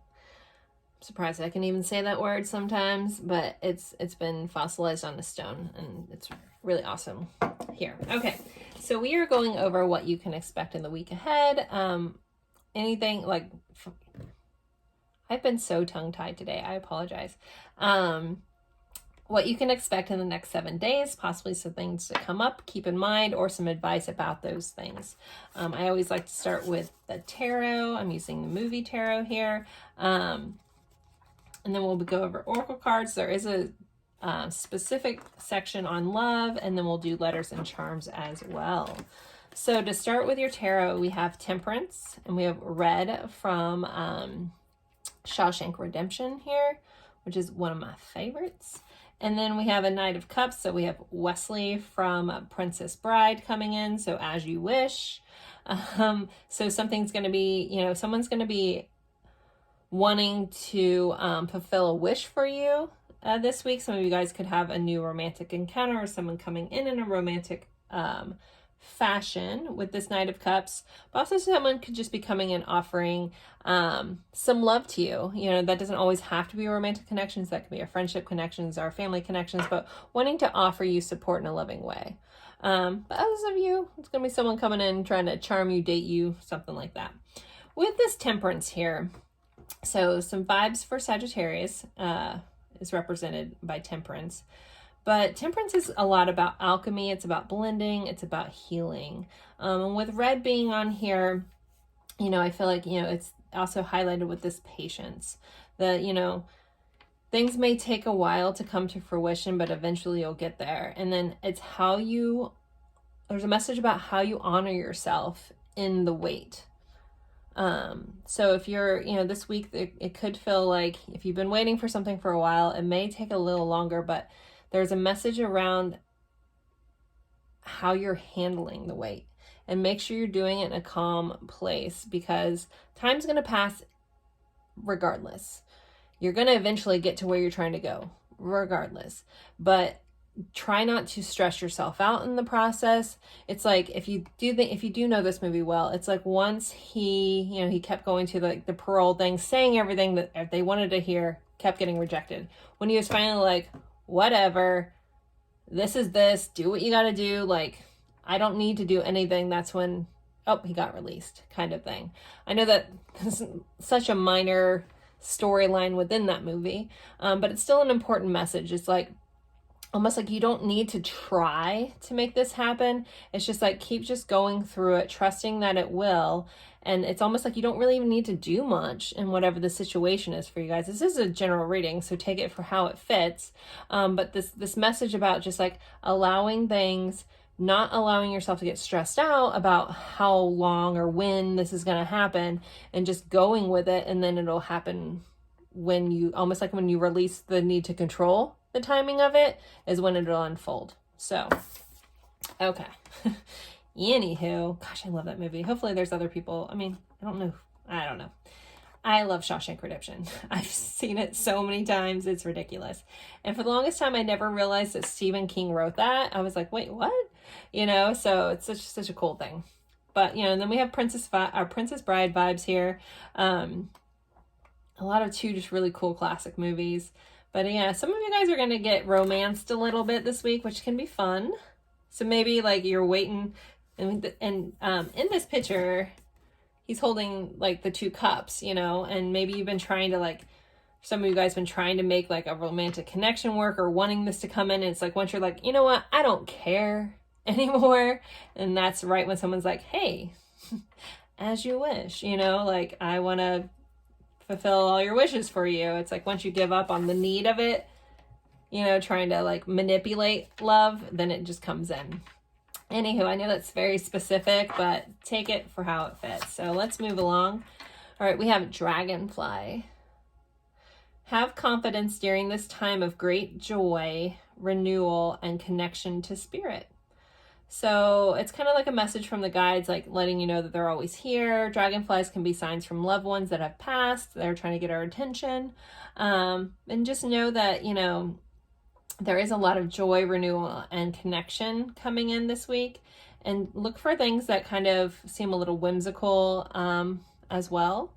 I'm surprised I can even say that word sometimes, but it's been fossilized on a stone, and it's really awesome here. Okay, so we are going over what you can expect in the week ahead. Anything like, I've been so tongue-tied today. I apologize. What you can expect in the next 7 days, possibly some things to come up, keep in mind, or some advice about those things. I always like to start with the tarot. I'm using the movie tarot here. And then we'll go over oracle cards. There is a specific section on love, and then we'll do letters and charms as well. So to start with your tarot, we have Temperance, and we have Red from Shawshank Redemption here, which is one of my favorites. And then we have a Knight of Cups. So we have Wesley from Princess Bride coming in. So As You Wish. So something's going to be, you know, someone's going to be wanting to fulfill a wish for you this week. Some of you guys could have a new romantic encounter or someone coming in a romantic fashion with this Knight of Cups. But also someone could just be coming in offering some love to you. You know, that doesn't always have to be romantic connections. That could be a friendship connections or family connections, but wanting to offer you support in a loving way. But others of you, it's going to be someone coming in trying to charm you, date you, something like that. With this Temperance here, so some vibes for Sagittarius is represented by Temperance. But Temperance is a lot about alchemy. It's about blending. It's about healing. And with Red being on here, you know, I feel like, you know, it's also highlighted with this patience. That, you know, things may take a while to come to fruition, but eventually you'll get there. And then it's how you, there's a message about how you honor yourself in the wait. So if you're, you know, this week, it could feel like if you've been waiting for something for a while, it may take a little longer, but there's a message around how you're handling the wait, and make sure you're doing it in a calm place, because time's going to pass regardless. You're going to eventually get to where you're trying to go regardless, but try not to stress yourself out in the process. It's like, if you do know this movie well, it's like once he kept going to the parole thing, saying everything that they wanted to hear, kept getting rejected. When he was finally like, whatever, this is this, do what you got to do. Like, I don't need to do anything. That's when, oh, he got released, kind of thing. I know that this is such a minor storyline within that movie, but it's still an important message. It's like, almost like you don't need to try to make this happen. It's just like, keep just going through it, trusting that it will. And it's almost like you don't really even need to do much in whatever the situation is for you guys. This is a general reading, so take it for how it fits. But this message about just like allowing things, not allowing yourself to get stressed out about how long or when this is going to happen, and just going with it. And then it'll happen when you, almost like when you release the need to control the timing of it, is when it'll unfold. So, okay. Anywho, gosh, I love that movie. Hopefully there's other people. I mean, I don't know. I love Shawshank Redemption. I've seen it so many times. It's ridiculous. And for the longest time, I never realized that Stephen King wrote that. I was like, wait, what? You know, so it's such a cool thing. But, you know, and then we have Princess Bride vibes here. A lot of two just really cool classic movies. But yeah, some of you guys are going to get romanced a little bit this week, which can be fun. So maybe like you're waiting, and in this picture, he's holding like the 2 cups, you know, and maybe you've been trying to, like, some of you guys been trying to make like a romantic connection work, or wanting this to come in. And it's like, once you're like, you know what, I don't care anymore. And that's right when someone's like, hey, as you wish, you know, like, I want to fulfill all your wishes for you. It's like, once you give up on the need of it, you know, trying to like manipulate love, then it just comes in. Anywho, I know that's very specific, but take it for how it fits. So let's move along. All right, we have Dragonfly. Have confidence during this time of great joy, renewal, and connection to spirit. So it's kind of like a message from the guides, like letting you know that they're always here. Dragonflies can be signs from loved ones that have passed. They're trying to get our attention. And just know that, you know, there is a lot of joy, renewal, and connection coming in this week. And look for things that kind of seem a little whimsical as well.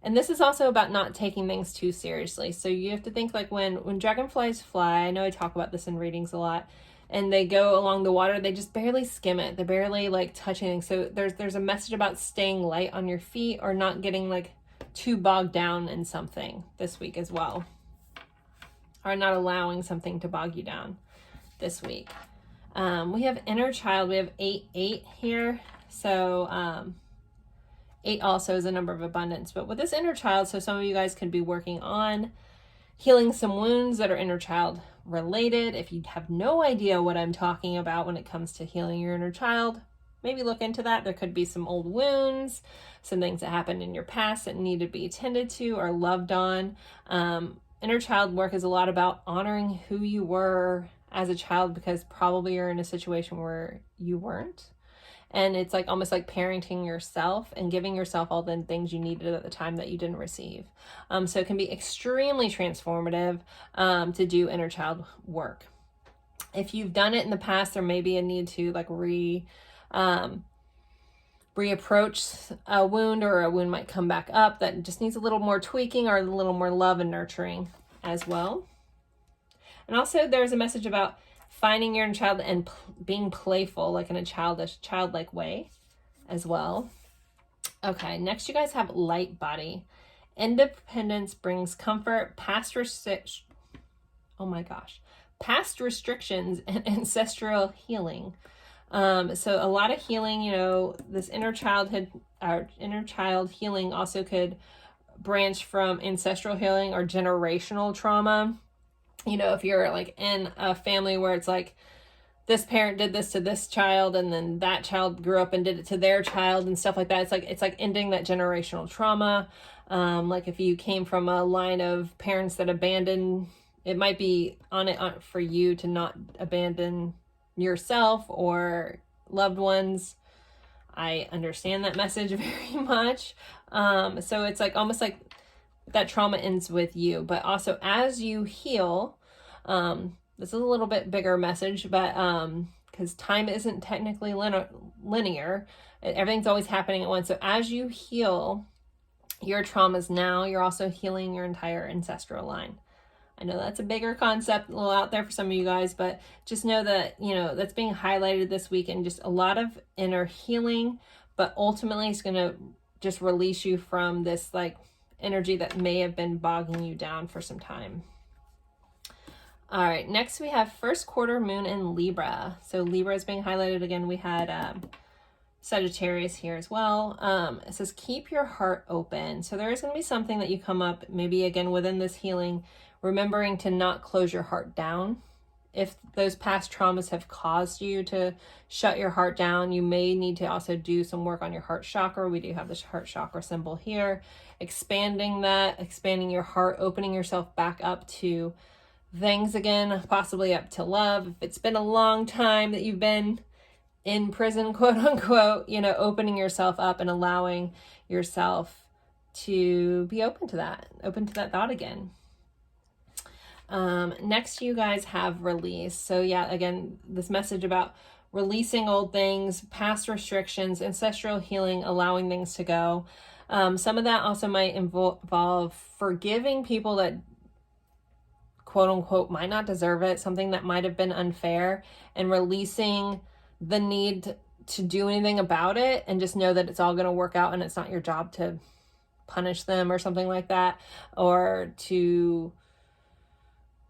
And this is also about not taking things too seriously. So you have to think, like, when dragonflies fly, I know I talk about this in readings a lot, and they go along the water, they just barely skim it. They're barely like touching. So there's a message about staying light on your feet, or not getting like too bogged down in something this week as well. Or not allowing something to bog you down this week. We have inner child. We have 8 here. So 8 also is a number of abundance. But with this inner child, so some of you guys could be working on healing some wounds that are inner child related. If you have no idea what I'm talking about when it comes to healing your inner child, maybe look into that. There could be some old wounds, some things that happened in your past that need to be tended to or loved on. Inner child work is a lot about honoring who you were as a child, because probably you're in a situation where you weren't. And it's like almost like parenting yourself and giving yourself all the things you needed at the time that you didn't receive. So it can be extremely transformative to do inner child work. If you've done it in the past, there may be a need to like reapproach a wound, or a wound might come back up that just needs a little more tweaking or a little more love and nurturing as well. And also there's a message about finding your inner child and being playful, like in a childlike way as well. Okay, next you guys have light body. Independence brings comfort, past restrictions and ancestral healing. So a lot of healing, you know, this inner child healing also could branch from ancestral healing or generational trauma. You know, if you're like in a family where it's like this parent did this to this child, and then that child grew up and did it to their child and stuff like that. It's like ending that generational trauma. Like if you came from a line of parents that abandoned, it might be on for you to not abandon yourself or loved ones. I understand that message very much. So it's like almost like that trauma ends with you. But also as you heal, this is a little bit bigger message, but because time isn't technically linear, everything's always happening at once. So as you heal your traumas now, you're also healing your entire ancestral line. I know that's a bigger concept, a little out there for some of you guys, but just know that, you know, that's being highlighted this week, and just a lot of inner healing, but ultimately it's going to just release you from this like energy that may have been bogging you down for some time. All right, next we have first quarter moon in Libra. So Libra is being highlighted again. We had Sagittarius here as well. It says keep your heart open. So there is going to be something that you come up, maybe again within this healing, remembering to not close your heart down if those past traumas have caused you to shut your heart down, you may need to also do some work on your heart chakra. We do have this heart chakra symbol here. Expanding that, expanding your heart, opening yourself back up to things again, possibly up to love. If it's been a long time that you've been in prison, quote unquote, you know, opening yourself up and allowing yourself to be open to that thought again. Next, you guys have release. So yeah, again, this message about releasing old things, past restrictions, ancestral healing, allowing things to go. Some of that also might involve forgiving people that quote unquote might not deserve it, something that might have been unfair, and releasing the need to do anything about it, and just know that it's all going to work out and it's not your job to punish them or something like that, or to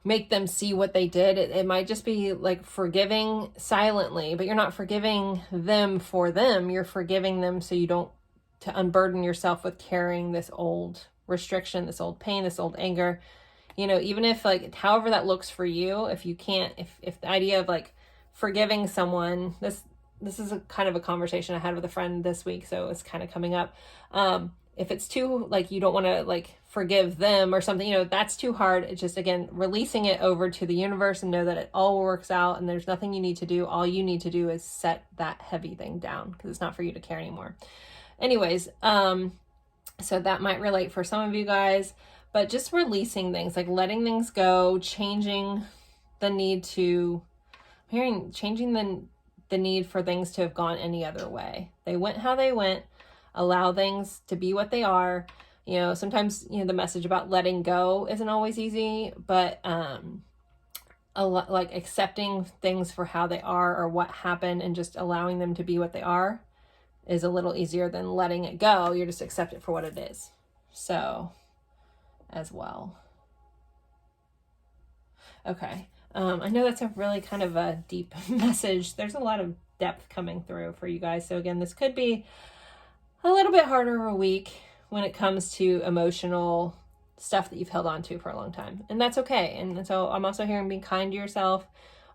make them see what they did. It might just be like forgiving silently, but you're not forgiving them for them. You're forgiving them so you don't, to unburden yourself with carrying this old restriction, this old pain, this old anger. You know, even if like, however that looks for you, if you can't, if the idea of like forgiving someone, this is a kind of a conversation I had with a friend this week, so it's kind of coming up. If it's too, like, you don't want to like forgive them or something, you know, that's too hard. It's just, again, releasing it over to the universe and know that it all works out and there's nothing you need to do. All you need to do is set that heavy thing down because it's not for you to carry anymore. Anyways, so that might relate for some of you guys, but just releasing things, like letting things go, changing the need to, changing the need for things to have gone any other way. They went how they went. Allow things to be what they are. You know, sometimes, you know, the message about letting go isn't always easy, but like accepting things for how they are or what happened and just allowing them to be what they are is a little easier than letting it go. You just accept it for what it is. So, as well. Okay. I know that's a really kind of a deep message. There's a lot of depth coming through for you guys. So again, this could be a little bit harder of a week when it comes to emotional stuff that you've held on to for a long time. And that's okay. And so I'm also hearing be kind to yourself,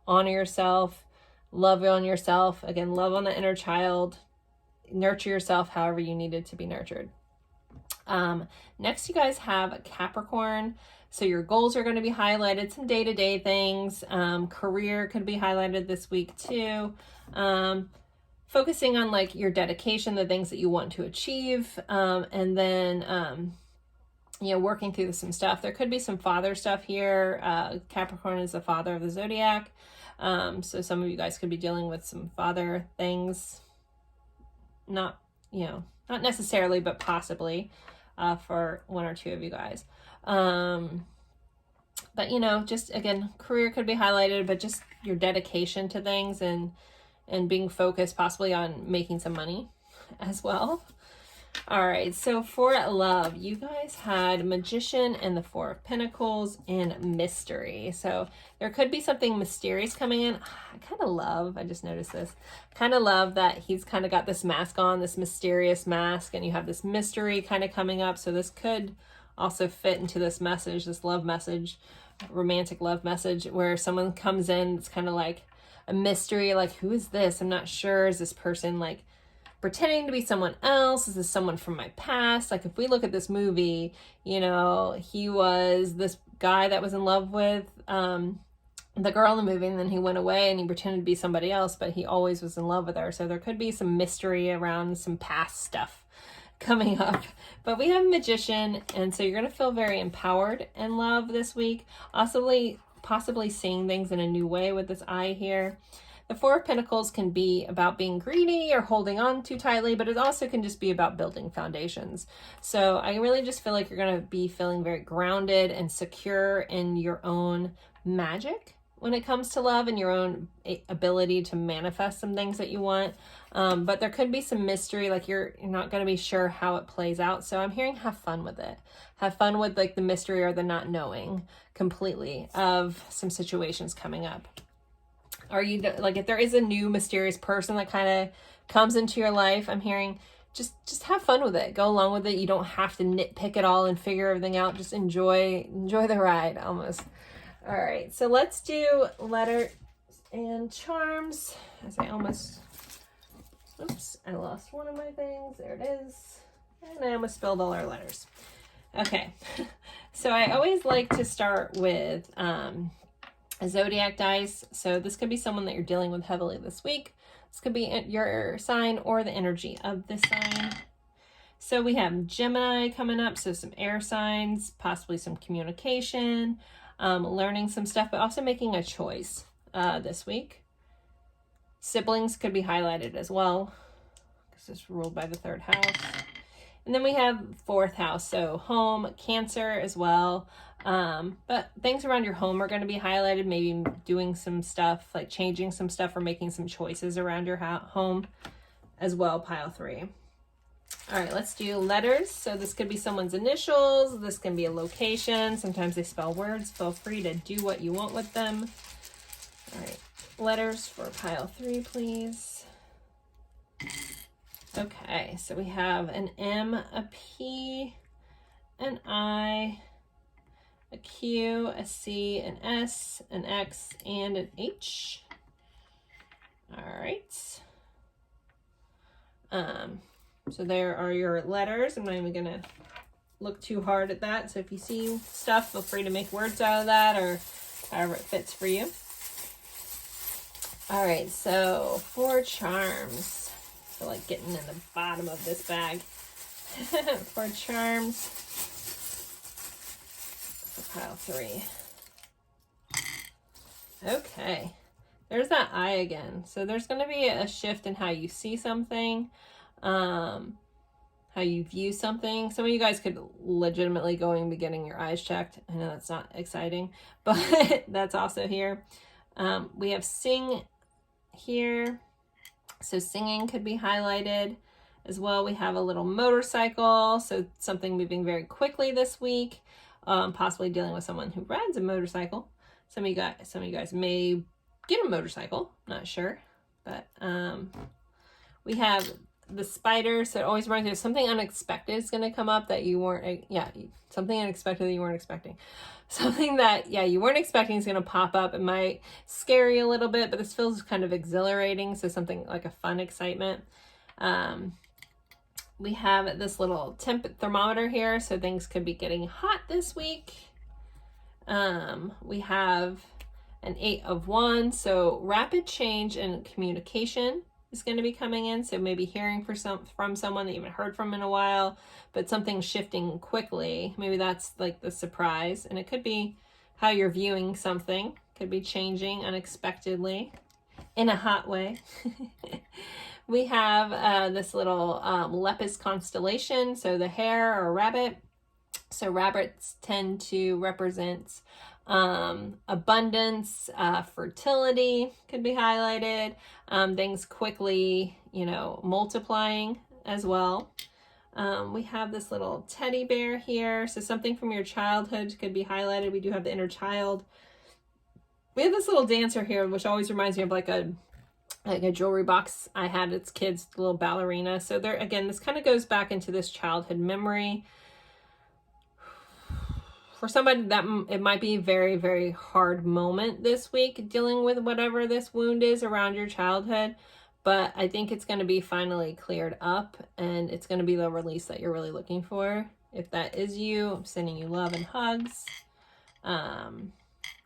honor yourself, love on yourself. Again, love on the inner child, nurture yourself however you needed to be nurtured. Next, you guys have Capricorn. So your goals are going to be highlighted, some day-to-day things. Career could be highlighted this week too. Focusing on like your dedication, the things that you want to achieve, and then, you know, working through some stuff. There could be some father stuff here. Capricorn is the father of the zodiac. So some of you guys could be dealing with some father things, not, you know, not necessarily, but possibly, for one or two of you guys. But, you know, just again, career could be highlighted, but just your dedication to things and being focused possibly on making some money as well. All right, so for love, you guys had Magician and the Four of Pentacles in mystery. So there could be something mysterious coming in. I just noticed this, kind of love that he's kind of got this mask on, this mysterious mask, and you have this mystery kind of coming up. So this could also fit into this message, this love message, romantic love message, where someone comes in, it's kind of like a mystery, like, who is this? I'm not sure. Is this person like pretending to be someone else? Is this someone from my past? Like, if we look at this movie, you know, he was this guy that was in love with the girl in the movie, and then he went away and he pretended to be somebody else, but he always was in love with her. So there could be some mystery around some past stuff coming up. But we have Magician, and so you're going to feel very empowered in love this week. Possibly seeing things in a new way with this eye here. The Four of Pentacles can be about being greedy or holding on too tightly, but it also can just be about building foundations. So I really just feel like you're going to be feeling very grounded and secure in your own magic when it comes to love and your own ability to manifest some things that you want. But there could be some mystery, like you're not going to be sure how it plays out. So I'm hearing have fun with it. Have fun with like the mystery or the not knowing completely of some situations coming up. Are you like, if there is a new mysterious person that kind of comes into your life, I'm hearing just have fun with it. Go along with it. You don't have to nitpick it all and figure everything out. Just enjoy the ride almost. All right, so let's do letter and charms. As I almost, oops, I lost one of my things. There it is. And I almost spilled all our letters. Okay, so I always like to start with a zodiac dice. So this could be someone that you're dealing with heavily this week. This could be your sign or the energy of this sign. So we have Gemini coming up, so some air signs, possibly some communication, learning some stuff, but also making a choice this week. Siblings could be highlighted as well, because it's ruled by the 3rd house. And then we have 4th house, so home, Cancer as well. But things around your home are going to be highlighted, maybe doing some stuff, like changing some stuff or making some choices around your home as well, pile 3. All right, let's do letters. So this could be someone's initials. This can be a location. Sometimes they spell words. Feel free to do what you want with them. All right, letters for pile 3, please. Okay, so we have an M, a P, an I, a Q, a C, an S, an X, and an H. All right. So there are your letters. I'm not even gonna look too hard at that. So if you see stuff, feel free to make words out of that or however it fits for you. All right, so for charms, I feel like getting in the bottom of this bag. For charms, for pile 3. Okay, there's that I again. So there's going to be a shift in how you see something, how you view something. Some of you guys could legitimately go and be getting your eyes checked. I know that's not exciting, but that's also here. We have sing here. So singing could be highlighted as well. We have a little motorcycle. So something moving very quickly this week, possibly dealing with someone who rides a motorcycle. Some of you guys may get a motorcycle, not sure, but we have the spider. So it always reminds me of something unexpected is going to come up that you weren't, something unexpected that you weren't expecting. Something that, you weren't expecting is going to pop up. It might scare you a little bit, but this feels kind of exhilarating. So something like a fun excitement. We have this little thermometer here. So things could be getting hot this week. We have an 8 of Wands. So rapid change in communication is going to be coming in. So maybe hearing from someone that you haven't heard from in a while, but something shifting quickly. Maybe that's like the surprise. And it could be how you're viewing something. Could be changing unexpectedly in a hot way. We have this little Lepus constellation. So the hare or rabbit. So rabbits tend to represent abundance, fertility could be highlighted, things quickly, multiplying as well. We have this little teddy bear here. So something from your childhood could be highlighted. We do have the inner child. We have this little dancer here, which always reminds me of like a jewelry box I had as kids, the little ballerina. So there, again, this kind of goes back into this childhood memory. For somebody that it might be a very, very hard moment this week dealing with whatever this wound is around your childhood. But I think it's going to be finally cleared up and it's going to be the release that you're really looking for. If that is you, I'm sending you love and hugs. Because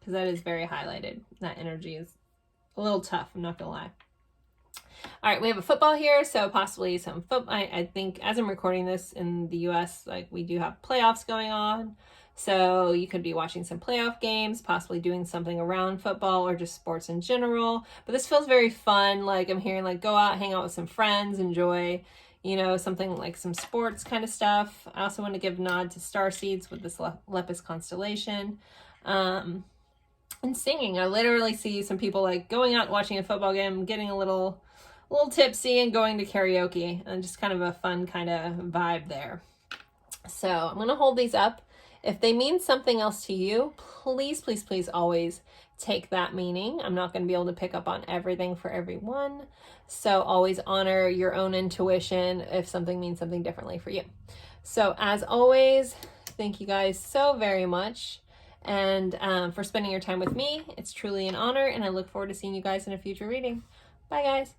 that is very highlighted. That energy is a little tough, I'm not going to lie. All right, we have a football here, so possibly some football. I think as I'm recording this in the US, like we do have playoffs going on. So you could be watching some playoff games, possibly doing something around football or just sports in general. But this feels very fun. Like I'm hearing like go out, hang out with some friends, enjoy, something like some sports kind of stuff. I also want to give a nod to starseeds with this Lepus constellation. And singing. I literally see some people like going out watching a football game, getting a little tipsy and going to karaoke, and just kind of a fun kind of vibe there. So I'm going to hold these up. If they mean something else to you, please, please, please always take that meaning. I'm not going to be able to pick up on everything for everyone. So always honor your own intuition if something means something differently for you. So as always, thank you guys so very much. and for spending your time with me. It's truly an honor, and I look forward to seeing you guys in a future reading. Bye, guys.